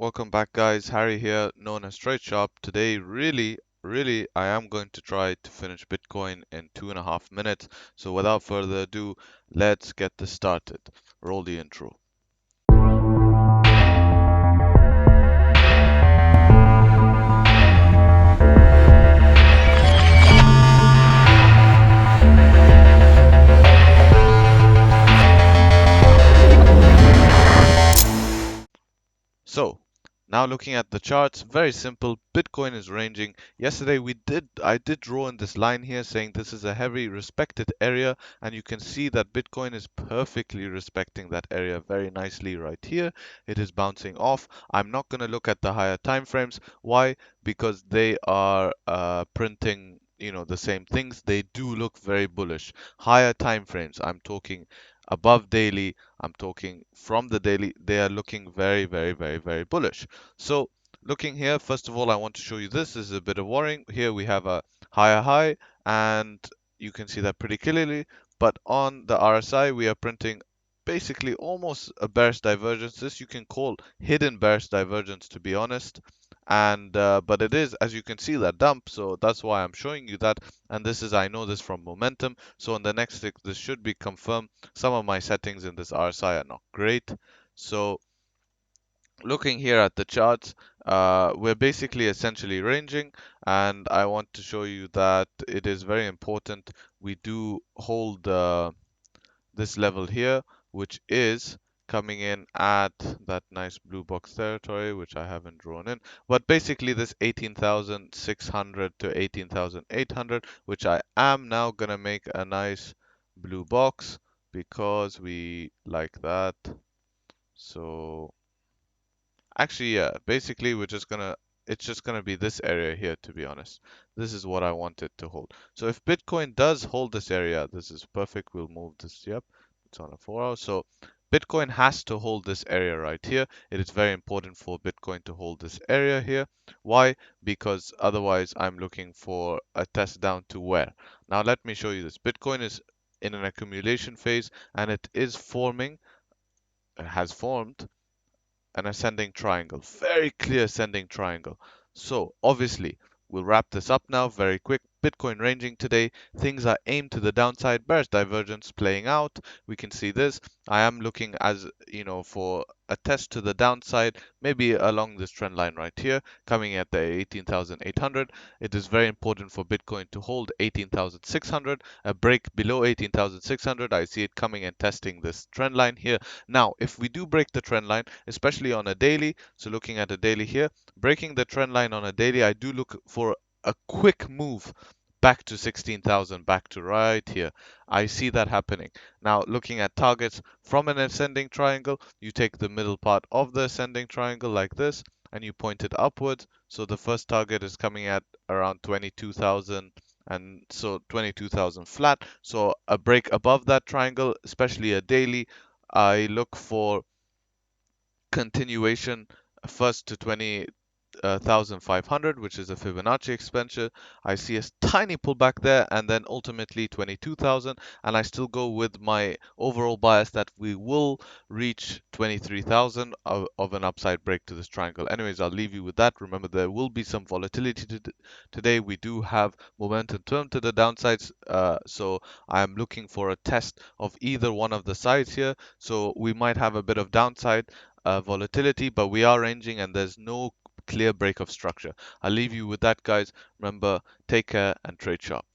Welcome back, guys. Harry here, known as Trade Shop. Today, really, I am going to try to finish Bitcoin in 2.5 minutes. So, without further ado, let's get this started. Roll the intro. So, now looking at the charts, very simple. Bitcoin is ranging. Yesterday I did draw in this line here saying this is a heavy respected area, and you can see that Bitcoin is perfectly respecting that area very nicely right here. It is bouncing off. I'm not going to look at the higher time frames. Why? Because they are printing, the same things. They do look very bullish. Higher time frames, I'm talking above daily, I'm talking from the daily, they are looking very bullish. So looking here, first of all, I want to show you this. This is a bit of worrying. Here we have a higher high, and you can see that pretty clearly. But on the RSI, we are printing basically almost a bearish divergence. This you can call hidden bearish divergence, to be honest. And but it is, as you can see, that dump. So that's why I'm showing you that. And this is, I know this from momentum. So on the next tick, this should be confirmed. Some of my settings in this RSI are not great. So looking here at the charts, we're basically essentially ranging, and I want to show you that it is very important we do hold this level here, which is coming in at that nice blue box territory, which I haven't drawn in. But basically this 18,600 to 18,800, which I am now gonna make a nice blue box because we like that. So actually, yeah, basically it's just gonna be this area here, to be honest. This is what I want it to hold. So if Bitcoin does hold this area, this is perfect. We'll move this, yep, it's on a 4 hour. So Bitcoin has to hold this area right here. It is very important for Bitcoin to hold this area here. Why? Because otherwise I'm looking for a test down to where? Now let me show you this. Bitcoin is in an accumulation phase, and it is forming, it has formed an ascending triangle, very clear ascending triangle. So obviously, we'll wrap this up now very quick. Bitcoin ranging today, things are aimed to the downside, bearish divergence playing out. We can see this. I am looking, as for a test to the downside, maybe along this trend line right here, coming at the 18,800. It is very important for Bitcoin to hold 18,600. A break below 18,600, I see it coming and testing this trend line here. Now, if we do break the trend line, especially on a daily, so looking at a daily here, breaking the trend line on a daily, I do look for a quick move back to 16,000, back to right here. I see that happening. Now, looking at targets from an ascending triangle, you take the middle part of the ascending triangle like this, and you point it upwards. So the first target is coming at around 22,000, and so 22,000 flat. So a break above that triangle, especially a daily, I look for continuation first to 20,500, which is a Fibonacci expansion. I see a tiny pullback there, and then ultimately 22,000, and I still go with my overall bias that we will reach 23,000 of an upside break to this triangle. Anyways, I'll leave you with that. Remember, there will be some volatility today. We do have momentum turn to the downsides, so I am looking for a test of either one of the sides here. So we might have a bit of downside volatility, but we are ranging and there's no clear break of structure. I'll leave you with that, guys. Remember, take care and trade sharp.